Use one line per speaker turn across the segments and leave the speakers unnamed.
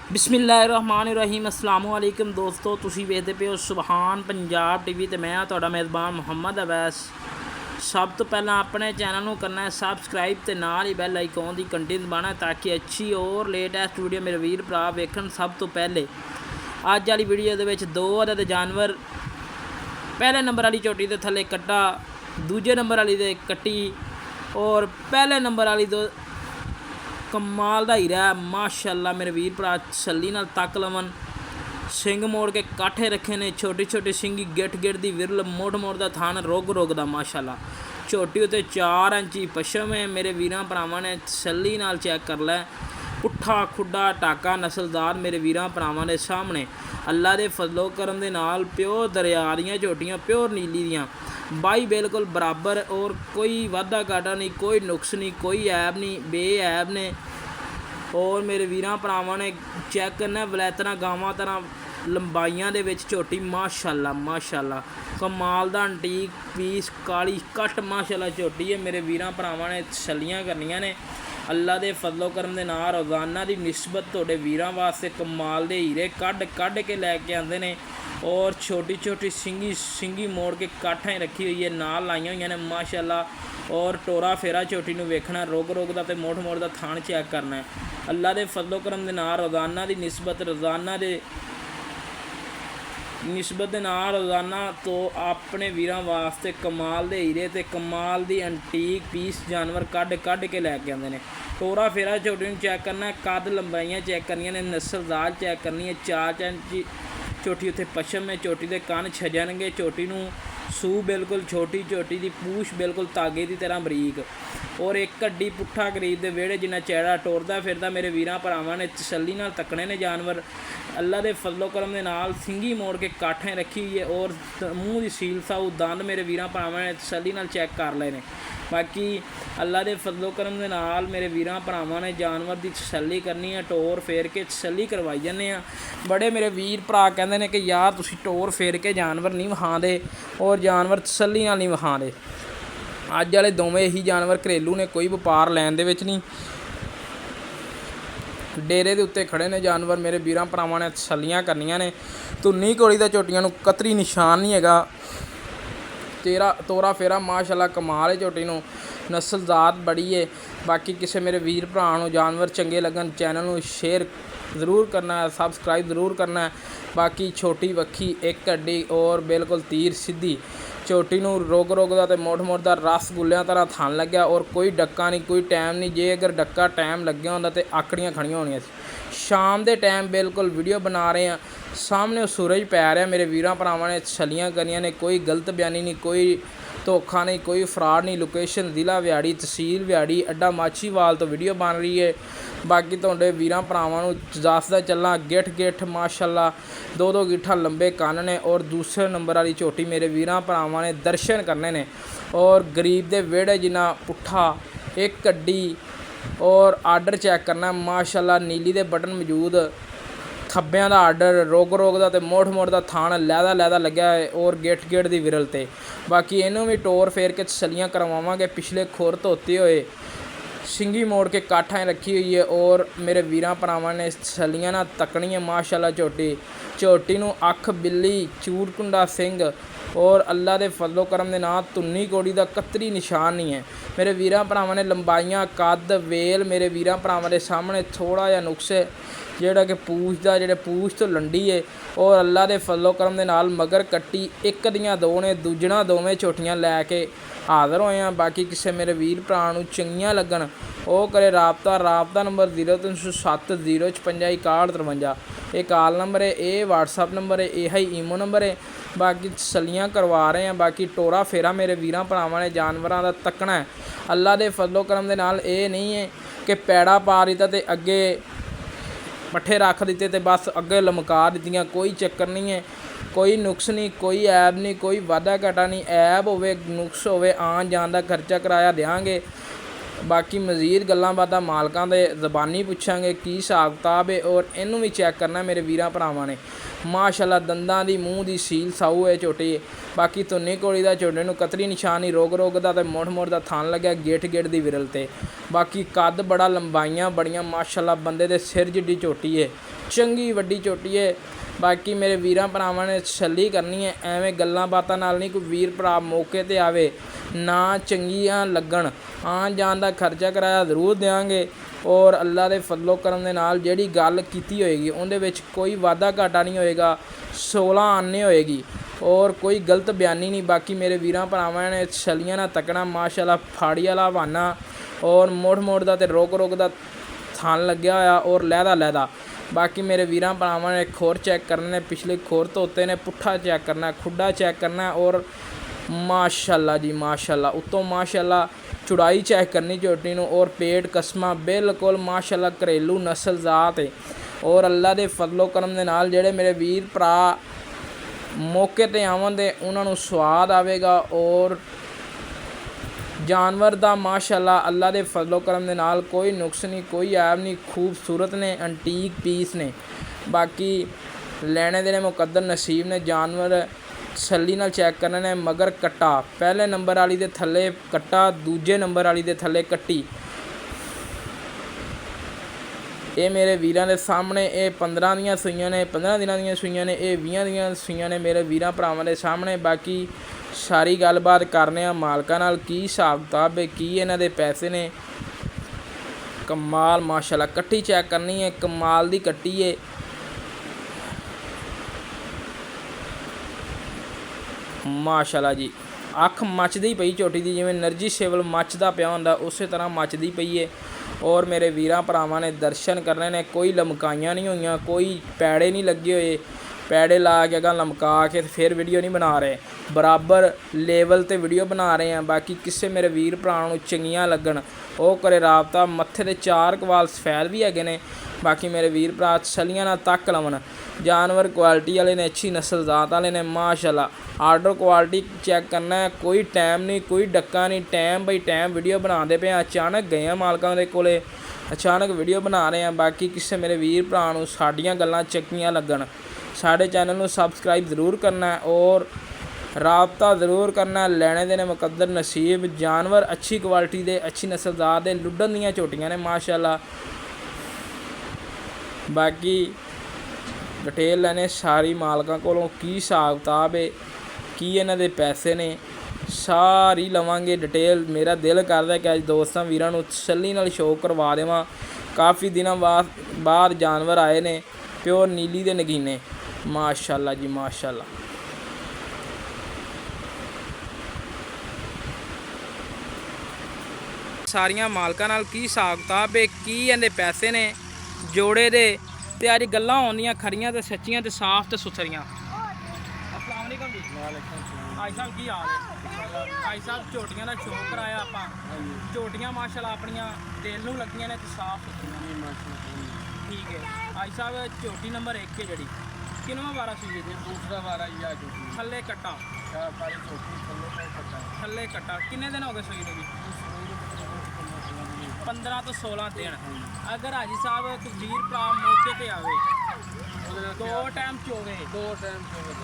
बिस्मिल्लाहिर्रहमानिर्रहीम अस्सलामु अलैकुम दोस्तों, तुसी वेखदे पे हो सुबहान पंजाब टीवी ते मैं तुहाडा मेज़बान मुहम्मद अवैस। सब तो पहला अपने चैनल नूं करना है सबसक्राइब ते नाल ही बैल आइकॉन दी घंटी दबाना ताकि अच्छी और लेटेस्ट वीडियो मेरे वीर भरा वेखण। सब तो पहले अज वाली वीडियो दे विच दो अदद जानवर, पहले नंबर वाली झोटी दे थल्ले कट्टा, दूजे नंबर वाली दे कट्टी और पहले नंबर वाली दो कमाल का हीरा है माशाअल्लाह। मेरे वीर भरा छली नाल तक लवन, सिंग मोड़ के काठे रखे ने, छोटी छोटी सिंगी गिट गिट दी विरल, मोड़ मोड़ दा थान रोग रोग दा माशाअल्लाह। झोटी उत्ते 4 इंची पछम है। मेरे वीरां भरावां ने छली नाल चैक कर लै, पुट्ठा खुड्डा टाका नस्लदार मेरे वीरां भरावां दे सामने अल्लाह दे फजलो करम दे नाल प्योर दरिया दियां झोटियां, प्योर नीली दियां बाई बिल्कुल बराबर और कोई वाधा घाटा नहीं, कोई नुक्स नहीं, कोई ऐब नहीं, बेऐब ने। और मेरे वीरां भरावां ने चैक करना वलैतना गावां तरह लंबाइयां दे विच झोटी माशाअल्लाह माशाअल्लाह। कमाल दा अंटीक पीस काली कट माशाअल्लाह झोटी है। मेरे वीरां भरावां ने छलियां करनियां ने अल्लाह दे फजलो करम दे नाल रोज़ाना दी निस्बत तुहाडे वीरां वास्ते कमाल दे हीरे कढ़ के लैके आंदे ने। और छोटी छोटी सिंगी मोड़ के काठें रखी हुई है, नाल लाइया हुई ने माशाअल्लाह। और टोरा फेरा झोटी नूं वेखना, रोग रोग दा ते मोड़ मोड़ दा थान चैक करना है। अल्लाह दे फजलो करम दे नाल रोज़ाना दी निस्बत दे नाल रोज़ाना तो अपने वीरां वास्ते कमाल दे हीरे ते कमाल दी अंटीक पीस जानवर कढ़ के लैके आंदे ने। टोरा फेरा झोटी नूं चैक करना, कद लंबाइयां चैक करनियां ने, नस्लदार चैक करनी है। 4 इंची झोटी उत्थे पछम है, झोटी दे कन छजणगे, झोटी नूं सूह बिल्कुल छोटी, झोटी दी पूछ बिल्कुल तागे की तरह बरीक और एक हड्डी पुट्ठा करीब दे वेड़े जिन्ना चैड़ा टोरदा फिरदा मेरे वीरां भरावां ने तसल्ली नाल तकने ने जानवर। अल्लाह दे फजलो करम दे नाल सिंगी मोड़ के काठें रखी हुई है और मूँह की सील साऊ दंद मेरे वीरां भरावां ने तसल्ली नाल चैक कर लए ने। बाकी अल्लाह दे फजलो करम दे नाल मेरे वीरां भरावां ने जानवर की तसल्ली करनी है, टोर फेर के तसल्ली करवाई जाने। बड़े मेरे वीर भरा कहते हैं कि यार तुसी टोर फेर के जानवर नहीं विखांदे और जानवर तसल्ली नाल नहीं विखांदे। अज वाले दोवें ही जानवर घरेलू ने, कोई वपार लैन दे विच नहीं। डेरे दे उत्ते खड़े ने जानवर, मेरे वीरां भरावां ने तसल्लियां करनियां ने। धुन्नी घोड़ी दा झोटियां नूं कतरी निशान नहीं हैगा। तोरा फेरा माशाअल्लाह कमाल है झोटी नूं, नस्लदार बड़ी है। बाकी किसी मेरे वीर भरा नूं जानवर चंगे लगन चैनल नूं शेयर ज़रूर करना है, सबसक्राइब ज़रूर करना है। बाकी छोटी वक्खी एक हड्डी और बिल्कुल तीर सीधी झोटी नूं रोग रोग दा ते मोड़ दा रसगुल्लियां तरह थन लग्या और कोई डक्का नहीं, कोई टाइम नहीं। जे अगर डक्का टाइम लग्या होंदा ते आकड़ियां खड़ियां होणियां सी। शाम दे टाइम बिल्कुल वीडियो बना रहे हैं, सामने सूरज पै रहा। मेरे वीरां भरावां ने छलियां करियां ने, कोई गलत बयानी नहीं, कोई धोखा नहीं, कोई फ्रॉड नहीं। लोकेशन जिला व्याड़ी, तहसील व्याड़ी, अड्डा माछीवाल तो वीडियो बन रही है। बाकी तुहाडे वीरां भरावां नूं दसदा चलना गिठ माशाअल्लाह 2-2 गिट्ठा लंबे कन्न ने और दूसरे नंबर वाली झोटी मेरे वीरां भरावां ने दर्शन करने ने। और गरीब दे वेड़े जिन्ना पुट्ठा एक हड्डी और आर्डर चैक करना माशाअल्लाह। नीली दे बटन मौजूद, खब्बियां दा आर्डर, रोग दा ते मोड़ दा थान लैदा लग्या है और गेट दी विरल ते। बाकी इनू भी टोर फेर के तसल्लियां करवावांगे। पिछले खुर धोते हुए सिंगी मोड़ के काठें रखी हुई है और मेरे वीरां भरावां ने छलियां ना तकनी है माशाअल्लाह। झोटी नूं अख बिल्ली, चूरकुंडा सिंह और अल्लाह दे फजलो करम दे नाल धुन्नी घोड़ी दा कतरी निशान नहीं है। मेरे वीरां भरावां ने लंबाइयां कद वेल मेरे वीरां भरावां दे सामने थोड़ा जिहा नुक्स है जिहड़ा कि पूछ तो लंडी है। और अल्लाह दे फजलो करम दे नाल मगर कट्टी एक दियां दो ने, दूजना दोवें झोटियां लैके हाज़र होए हैं। बाकी किसी मेरे वीर भरा नूं चंगियां लगन वो करे राबता नंबर 0307 056 6153। ये कॉल नंबर है, ये व्हाट्सअप नंबर है, यह ही ईमो नंबर है। बाकी तसल्लियां करवा रहे हैं। बाकी टोरा फेरा मेरे वीरां भरावां ने जानवरां दा तकना है। अल्लाह दे फजलो करम दे नाल ये नहीं है कि पैड़ा पा दिता ते अगे पट्ठे रख दिते ते बस अगे लमका दित्तियां, कोई चक्कर नहीं है। कोई नुक्स नहीं, कोई ऐब नहीं, कोई वाधा घाटा नहीं। ऐब होवे नुक्स होवे आन जान का खर्चा किराया देंगे। ਬਾਕੀ ਮਜ਼ੀਦ ਗੱਲਾਂ ਬਾਤਾਂ ਮਾਲਕਾਂ ਦੇ ਜ਼ਬਾਨੀ ਪੁੱਛਾਂਗੇ ਕੀ ਹਿਸਾਬ ਕਿਤਾਬ ਹੈ, ਔਰ ਇਹਨੂੰ ਵੀ ਚੈੱਕ ਕਰਨਾ ਮੇਰੇ ਵੀਰਾਂ ਭਰਾਵਾਂ ਨੇ। ਮਾਸ਼ਾਅੱਲਾ ਦੰਦਾਂ ਦੀ ਮੂੰਹ ਦੀ ਸੀਲ ਸਾਊ ਹੈ ਝੋਟੀ। ਬਾਕੀ ਧੁੰਨੀ ਕੋਲੀ ਦਾ ਝੋਟੇ ਨੂੰ ਕਤਰੀ ਨਿਸ਼ਾਨ ਨਹੀਂ, ਰੋਗ ਦਾ ਤੇ ਮੋੜ ਦਾ ਥਣ ਲੱਗਿਆ ਗੇਟ ਦੀ ਵਿਰਲ ਤੇ। ਬਾਕੀ ਕੱਦ ਬੜਾ, ਲੰਬਾਈਆਂ ਬੜੀਆਂ ਮਾਸ਼ਾਅੱਲਾ, ਬੰਦੇ ਦੇ ਸਿਰ ਜਿੱਡੀ ਝੋਟੀ ਹੈ, ਚੰਗੀ ਵੱਡੀ ਝੋਟੀ ਹੈ। ਬਾਕੀ ਮੇਰੇ ਵੀਰਾਂ ਭਰਾਵਾਂ ਨੇ ਤਸੱਲੀ ਕਰਨੀ ਹੈ, ਐਵੇਂ ਗੱਲਾਂ ਬਾਤਾਂ ਨਾਲ ਨਹੀਂ। ਕੋਈ ਵੀਰ ਭਰਾ ਮੌਕੇ 'ਤੇ ਆਵੇ ਨਾ ਚੰਗੀਆਂ ਲੱਗਣ, ਆਉਣ ਜਾਣ ਦਾ ਖਰਚਾ ਕਿਰਾਇਆ ਜ਼ਰੂਰ ਦਿਆਂਗੇ, ਔਰ ਅੱਲਾ ਦੇ ਫਜ਼ਲੋ ਕਰਮ ਦੇ ਨਾਲ ਜਿਹੜੀ ਗੱਲ ਕੀਤੀ ਹੋਏਗੀ ਉਹਦੇ ਵਿੱਚ ਕੋਈ ਵਾਧਾ ਘਾਟਾ ਨਹੀਂ ਹੋਏਗਾ, 16 ਆਨੇ ਹੋਏਗੀ, ਔਰ ਕੋਈ ਗਲਤ ਬਿਆਨੀ ਨਹੀਂ। ਬਾਕੀ ਮੇਰੇ ਵੀਰਾਂ ਭਰਾਵਾਂ ਨੇ ਛਲੀਆਂ ਨਾਲ ਤੱਕਣਾ ਮਾਸ਼ਾਅੱਲਾ, ਫਾੜੀ ਵਾਲਾ ਹਵਾਨਾ, ਔਰ ਮੋੜ ਦਾ ਤੇ ਰੋਕ ਦਾ ਥਣ ਲੱਗਿਆ ਹੋਇਆ, ਔਰ ਲਹਿਦਾ। ਬਾਕੀ ਮੇਰੇ ਵੀਰਾਂ ਭਰਾਵਾਂ ਨੇ ਖੋਰ ਚੈੱਕ ਕਰਨੇ ਨੇ, ਪਿਛਲੇ ਖੋਰ ਧੋਤੇ ਨੇ, ਪੁੱਠਾ ਚੈੱਕ ਕਰਨਾ, ਖੁੱਡਾ ਚੈੱਕ ਕਰਨਾ, ਔਰ ਮਾਸ਼ਾਅੱਲਾ ਜੀ ਮਾਸ਼ਾਅੱਲਾ ਉੱਤੋਂ ਮਾਸ਼ਾਅੱਲਾ ਚੁੜਾਈ ਚੈੱਕ ਕਰਨੀ ਝੋਟੀ ਨੂੰ, ਔਰ ਪੇਟ ਕਸਮਾਂ ਬਿਲਕੁਲ ਮਾਸ਼ਾਅੱਲਾ ਘਰੇਲੂ ਨਸਲ ਜ਼ਾਤ ਹੈ। ਔਰ ਅੱਲਾ ਦੇ ਫਜ਼ਲੋ ਕਰਮ ਦੇ ਨਾਲ ਜਿਹੜੇ ਮੇਰੇ ਵੀਰ ਭਰਾ ਮੌਕੇ 'ਤੇ ਆਵਣ ਦੇ ਉਹਨਾਂ ਨੂੰ ਸਵਾਦ ਆਵੇਗਾ, ਔਰ ਜਾਨਵਰ ਦਾ ਮਾਸ਼ਾਅੱਲਾ ਅੱਲਾ ਦੇ ਫਜ਼ਲੋ ਕਰਮ ਦੇ ਨਾਲ ਕੋਈ ਨੁਕਸ ਨਹੀਂ, ਕੋਈ ਐਬ ਨਹੀਂ, ਖੂਬਸੂਰਤ ਨੇ, ਐਂਟੀਕ ਪੀਸ ਨੇ। ਬਾਕੀ ਲੈਣੇ ਦੇਣੇ ਮੁਕੱਦਰ ਨਸੀਬ ਨੇ। ਜਾਨਵਰ ਤਸੱਲੀ ਨਾਲ ਚੈੱਕ ਕਰਨੇ ਨੇ। ਮਗਰ ਕੱਟਾ ਪਹਿਲੇ ਨੰਬਰ ਵਾਲੀ ਦੇ ਥੱਲੇ ਕੱਟਾ, ਦੂਜੇ ਨੰਬਰ ਵਾਲੀ ਦੇ ਥੱਲੇ ਕੱਟੀ। ਇਹ ਮੇਰੇ ਵੀਰਾਂ ਦੇ ਸਾਹਮਣੇ ਇਹ 15 ਦੀਆਂ ਸੂਈਆਂ ਨੇ, 15 ਦਿਨਾਂ ਦੀਆਂ ਸੂਈਆਂ ਨੇ, ਇਹ 20 ਦੀਆਂ ਸੂਈਆਂ ਨੇ ਮੇਰੇ ਵੀਰਾਂ ਭਰਾਵਾਂ ਦੇ ਸਾਹਮਣੇ। ਬਾਕੀ ਸਾਰੀ ਗੱਲਬਾਤ ਕਰਨੇ ਆ ਮਾਲਕਾਂ ਨਾਲ, ਕੀ ਹਿਸਾਬ ਕਿਤਾਬ ਹੈ, ਕੀ ਇਹਨਾਂ ਦੇ ਪੈਸੇ ਨੇ। ਕਮਾਲ ਮਾਸ਼ਾਅੱਲਾ ਕੱਟੀ ਚੈੱਕ ਕਰਨੀ ਹੈ, ਕਮਾਲ ਦੀ ਕੱਟੀ ਹੈ। ਮਾਸ਼ਾਅੱਲਾ ਜੀ ਅੱਖ ਮੱਚਦੀ ਪਈ ਝੋਟੀ ਦੀ, ਜਿਵੇਂ એનર્ਜੀ ਸੇਵਲ ਮੱਚਦਾ ਪਿਆ ਹੁੰਦਾ ਉਸੇ ਤਰ੍ਹਾਂ ਮੱਚਦੀ ਪਈ ਹੈ। ਔਰ ਮੇਰੇ ਵੀਰਾਂ ਭਰਾਵਾਂ ਨੇ ਦਰਸ਼ਨ ਕਰਨੇ ਨੇ, ਕੋਈ ਲਮਕਾਈਆਂ ਨਹੀਂ ਹੋਈਆਂ, ਕੋਈ ਪੈੜੇ ਨਹੀਂ ਲੱਗੇ ਹੋਏ। ਪੈੜੇ ਲਾ ਕੇ ਅਗਾਂ ਲਮਕਾ ਕੇ ਫਿਰ ਵੀਡੀਓ ਨਹੀਂ ਬਣਾ ਰਹੇ, ਬਰਾਬਰ ਲੈਵਲ 'ਤੇ ਵੀਡੀਓ ਬਣਾ ਰਹੇ ਹਾਂ। ਬਾਕੀ ਕਿਸੇ ਮੇਰੇ ਵੀਰ ਭਰਾ ਨੂੰ ਚੰਗੀਆਂ ਲੱਗਣ ਉਹ ਕਰੇ ਰਾਬਤਾ। ਮੱਥੇ ਦੇ 4 ਕਵਾਲ ਸਫੈਦ ਵੀ ਹੈਗੇ ਨੇ। ਬਾਕੀ ਮੇਰੇ ਵੀਰ ਭਰਾ ਛਲੀਆਂ ਨਾਲ ਤੱਕ ਲਵਣ। ਜਾਨਵਰ ਕੁਆਲਿਟੀ ਵਾਲੇ ਨੇ, ਅੱਛੀ ਨਸਲ ਜ਼ਾਤ ਵਾਲੇ ਨੇ ਮਾਸ਼ਾਅੱਲਾ। ਆਰਡਰ ਕੁਆਲਿਟੀ ਚੈੱਕ ਕਰਨਾ ਹੈ, ਕੋਈ ਟਾਈਮ ਨਹੀਂ, ਕੋਈ ਡੱਕਾ ਨਹੀਂ, ਟਾਈਮ ਬਾਈ ਟਾਈਮ ਵੀਡੀਓ ਬਣਾਉਂਦੇ ਪਏ। ਅਚਾਨਕ ਗਏ ਆ ਮਾਲਕਾਂ ਦੇ ਕੋਲੇ, ਅਚਾਨਕ ਵੀਡੀਓ ਬਣਾ ਰਹੇ ਹਾਂ। ਬਾਕੀ ਕਿਸੇ ਮੇਰੇ ਵੀਰ ਭਰਾ ਨੂੰ ਸਾਡੀਆਂ ਗੱਲਾਂ ਚੰਗੀਆਂ ਲੱਗਣ, ਸਾਡੇ ਚੈਨਲ ਨੂੰ ਸਬਸਕ੍ਰਾਈਬ ਜ਼ਰੂਰ ਕਰਨਾ ਹੈ, ਔਰ ਰਾਬਤਾ ਜ਼ਰੂਰ ਕਰਨਾ। ਲੈਣੇ ਦੇਣੇ ਮੁਕੱਦਰ ਨਸੀਬ। ਜਾਨਵਰ ਅੱਛੀ ਕੁਆਲਿਟੀ ਦੇ, ਅੱਛੀ ਨਸਲ ਜ਼ਾਤ ਦੇ, ਲੁੱਡਣ ਦੀਆਂ ਝੋਟੀਆਂ ਨੇ ਮਾਸ਼ਾਅੱਲਾ। ਬਾਕੀ ਡਿਟੇਲ ਲੈਣੇ ਸਾਰੀ ਮਾਲਕਾਂ ਕੋਲੋਂ, ਕੀ ਹਿਸਾਬ ਕਿਤਾਬ ਹੈ, ਕੀ ਇਹਨਾਂ ਦੇ ਪੈਸੇ ਨੇ, ਸਾਰੀ ਲਵਾਂਗੇ ਡਿਟੇਲ। ਮੇਰਾ ਦਿਲ ਕਰਦਾ ਕਿ ਅੱਜ ਦੋਸਤਾਂ ਵੀਰਾਂ ਨੂੰ ਤਸੱਲੀ ਨਾਲ ਸ਼ੌਅ ਕਰਵਾ ਦੇਵਾਂ। ਕਾਫੀ ਦਿਨਾਂ ਬਾਅਦ ਜਾਨਵਰ ਆਏ ਨੇ, ਪਿਓਰ ਨੀਲੀ ਦੇ ਨਗੀਨੇ ਮਾਸ਼ਾਅੱਲਾ ਜੀ ਮਾਸ਼ਾਅੱਲਾ। ਸਾਰੀਆਂ ਮਾਲਕਾਂ ਨਾਲ ਕੀ ਹਿਸਾਬ ਕਿਤਾਬ ਹੈ, ਕੀ ਇਹਦੇ ਪੈਸੇ ਨੇ ਜੋੜੇ ਦੇ, ਤੇ ਅੱਜ ਗੱਲਾਂ ਆਉਂਦੀਆਂ ਖਰੀਆਂ ਤੇ ਸੱਚੀਆਂ ਤੇ ਸਾਫ਼ ਤੇ ਸੁਥਰੀਆਂ। अस्सलाम वालेकुम जी। भाई साहब की हाल है? भाई साहब ਝੋਟੀਆਂ ਦਾ ਸ਼ੌਕ ਕਰਾਇਆ ਆਪਾਂ। ਝੋਟੀਆਂ ਮਾਸ਼ਾਅੱਲਾ ਆਪਣੀਆਂ ਦਿਲ ਨੂੰ ਲੱਗੀਆਂ ਨੇ ਤੇ ਸਾਫ਼ ਸੁਥਰੀਆਂ। ਠੀਕ ਹੈ ਭਾਈ ਸਾਹਿਬ, ਝੋਟੀ ਨੰਬਰ 1 ਹੈ ਜਿਹੜੀ, ਕਿੰਨਵਾਂ ਵਾਰਾ ਸੀ ਜੀ? ਦੂਸਰਾ ਵਾਰਾ ਹੀ ਆ ਝੋਟੀ। ਥੱਲੇ ਕੱਟਾ, ਥੱਲੇ ਕੱਟਾ। ਕਿੰਨੇ ਦਿਨ ਹੋ ਗਏ ਸੂਈ ਨੂੰ ਜੀ? 15 ਤੋਂ 16 ਦਿਨ। ਅਗਰ ਹਾਜੀ ਸਾਹਿਬ ਵੀਰ ਭਰਾ ਮੌਕੇ 'ਤੇ ਆਵੇ, 2 ਟਾਈਮ ਚੋਵੇ, 2 ਟਾਈਮ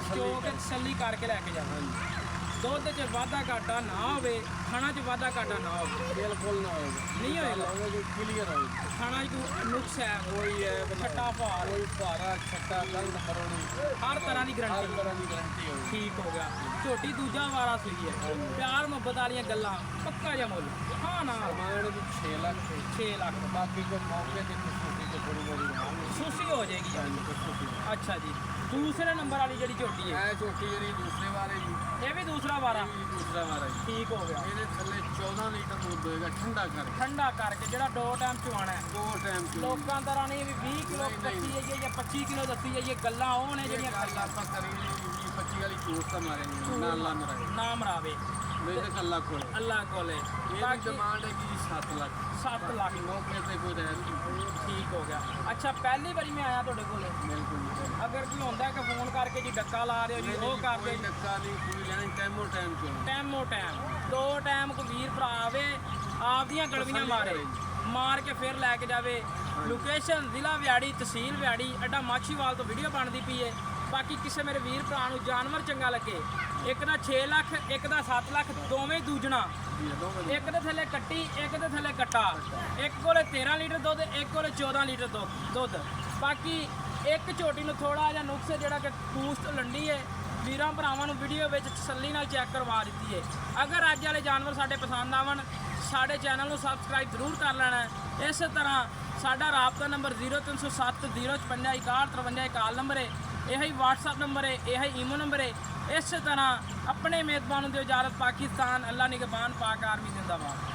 ਚੋ ਕੇ ਤਸੱਲੀ ਕਰਕੇ ਲੈ ਕੇ ਜਾਵਾਂਗੇ। ਦੁੱਧ 'ਚ ਵਾਧਾ ਘਾਟਾ ਨਾ ਹੋਵੇ, ਖਾਣਾ 'ਚ ਵਾਧਾ ਘਾਟਾ ਨਾ ਹੋਵੇ, ਬਿਲਕੁਲ ਨਾ ਹੋਵੇ, ਨਹੀਂ ਹੋਏਗਾ ਕਲੀਅਰ ਹੋਵੇ। ਖਾਣਾ 'ਚ ਕੋਈ ਨੁਕਸ ਹੈ, ਕੋਈ ਹੈ ਛੱਟਾ ਭਾਰ, ਕੋਈ ਭਾਰਾ ਛੱਟਾ ਗਲਤ ਮਰੋਣੀ, ਹਰ ਤਰ੍ਹਾਂ ਦੀ ਗਰੰਟੀ, ਹੋਵੇ। ਠੀਕ ਹੋ ਗਿਆ। ਝੋਟੀ ਦੂਜਾ ਵਾਰਾ ਸੂਈ ਹੈ, ਪਿਆਰ ਮੁਹੱਬਤ ਵਾਲੀਆਂ ਗੱਲਾਂ, ਪੱਕਾ ਜਿਹਾ ਮੁੱਲ। ਹਾਂ ਨਾ 6 ਲੱਖ, 6 ਲੱਖ। ਬਾਕੀ ਕੋਈ ਮੌਕੇ 'ਤੇ ਸੁਸੀ ਹੋ ਜਾਏਗੀ। ਅੱਛਾ ਜੀ। ਦੂਸਰੇ ਨੰਬਰ ਵਾਲੀ ਜਿਹੜੀ ਝੋਟੀ ਹੈ, ਇਹ ਝੋਟੀ ਜਿਹੜੀ ਦੂਸਰੇ ਵਾਰੇ ਜੀ, ਇਹ ਵੀ ਦੂਸਰਾ ਵਾਰਾ, ਦੂਸਰਾ ਵਾਰਾ ਜੀ। ਠੀਕ ਹੋ ਗਿਆ। ਇਹਦੇ ਥੱਲੇ 14 ਲੀਟਰ ਦੁੱਧ ਹੋਏਗਾ ਠੰਡਾ ਕਰਕੇ ਜਿਹੜਾ 2 ਟਾਈਮ ਚਵਾਣਾ ਹੈ। 2 ਟਾਈਮ ਲੋਕਾਂ ਤਰ੍ਹਾਂ ਨਹੀਂ ਵੀ 20 ਕਿਲੋ ਦੱਸੀ ਜਾਈਏ ਜਾਂ 25 ਕਿਲੋ ਦੱਸੀ ਜਾਈਏ, ਗੱਲਾਂ ਉਹ ਨੇ ਜਿਹੜੀਆਂ ਗੱਲ ਆਪਾਂ ਕਰੀ 20-25 ਵਾਲੀ ਝੂਠ ਤਾਂ ਮਾਰੇ ਨਾ ਮਰਾਵੇ। ਅੱਲਾ ਕੋਲੇ ਇਹਦੀ ਡਿਮਾਂਡ ਹੈਗੀ 7 ਲੱਖ। 7 ਲੱਖ ਮੌਕੇ ਤੇ ਕੋਈ ਰਹਿ ਨਹੀਂ। ਠੀਕ ਹੋ ਗਿਆ। ਅੱਛਾ, ਪਹਿਲੀ ਵਾਰੀ ਮੈਂ ਆਇਆ ਤੁਹਾਡੇ ਕੋਲ? ਬਿਲਕੁਲ। ਅਗਰ ਕੋਈ ਹੁੰਦਾ ਕਿ ਫੋਨ ਕਰਕੇ ਜੀ ਡੱਕਾ ਲਾ ਰਹੇ ਹੋ ਜੀ, ਉਹ ਕਰਦੇ? ਡੱਕਾ ਨਹੀਂ ਕੋਈ ਲੈਣਾ, ਟਾਈਮੋ ਟਾਈਮ 2 ਟਾਈਮ ਕੋਈ ਵੀਰ ਭਰਾ ਆਵੇ, ਆਪਦੀਆਂ ਗਲਵੀਆਂ ਮਾਰ ਕੇ ਫਿਰ ਲੈ ਕੇ ਜਾਵੇ। ਲੋਕੇਸ਼ਨ ਜ਼ਿਲ੍ਹਾ ਵਿਆੜੀ, ਤਹਿਸੀਲ ਵਿਆੜੀ, ਅੱਡਾ ਮਾਛੀਵਾਲ ਤੋਂ ਵੀਡੀਓ ਬਣਦੀ ਪਈ ਏ। ਬਾਕੀ ਕਿਸੇ ਮੇਰੇ ਵੀਰ ਭਰਾ ਨੂੰ ਜਾਨਵਰ ਚੰਗਾ ਲੱਗੇ, ਇੱਕ ਦਾ 6 ਲੱਖ ਇੱਕ ਦਾ 7 ਲੱਖ, ਦੋਵੇਂ ਦੂਜਣਾ, ਇੱਕ ਦੇ ਥੱਲੇ ਕੱਟੀ ਇੱਕ ਦੇ ਥੱਲੇ ਕੱਟਾ, ਇੱਕ ਕੋਲੇ 13 ਲੀਟਰ ਦੁੱਧ, ਇੱਕ ਕੋਲੇ 14 ਲੀਟਰ ਦੁੱਧ। ਬਾਕੀ ਇੱਕ ਝੋਟੀ ਨੂੰ ਥੋੜਾ ਜਿਹਾ ਨੁਕਸ ਜਿਹੜਾ ਕਿ ਟੂਸਟ ਲੰਡੀ ਏ, ਵੀਰਾਂ ਭਰਾਵਾਂ ਨੂੰ ਵੀਡੀਓ ਵਿੱਚ ਤਸੱਲੀ ਨਾਲ ਚੈੱਕ ਕਰਵਾ ਦਿੱਤੀ ਏ। ਅਗਰ ਅੱਜ ਵਾਲੇ ਜਾਨਵਰ ਸਾਡੇ ਪਸੰਦ ਆਵਣ, ਸਾਡੇ ਚੈਨਲ ਨੂੰ ਸਬਸਕ੍ਰਾਈਬ ਜ਼ਰੂਰ ਕਰ ਲੈਣਾ। ਇਸੇ ਤਰ੍ਹਾਂ ਸਾਡਾ ਰਾਬਤਾ ਨੰਬਰ 0307 056 61 53 ਕਾਲ ਨੰਬਰ ਹੈ, ਇਹ ਹੀ WhatsApp ਨੰਬਰ ਹੈ, ਇਹ ਹੀ ਈਮੋ ਨੰਬਰ ਹੈ। ਇਸੇ ਤਰ੍ਹਾਂ ਆਪਣੇ ਮੇਜ਼ਬਾਨ ਨੂੰ ਦਿਓ ਇਜਾਜ਼ਤ। ਪਾਕਿਸਤਾਨ ਅੱਲਾ ਨਿਗਹਬਾਨ, ਪਾਕ ਆਰਮੀ ਜ਼ਿੰਦਾਬਾਦ।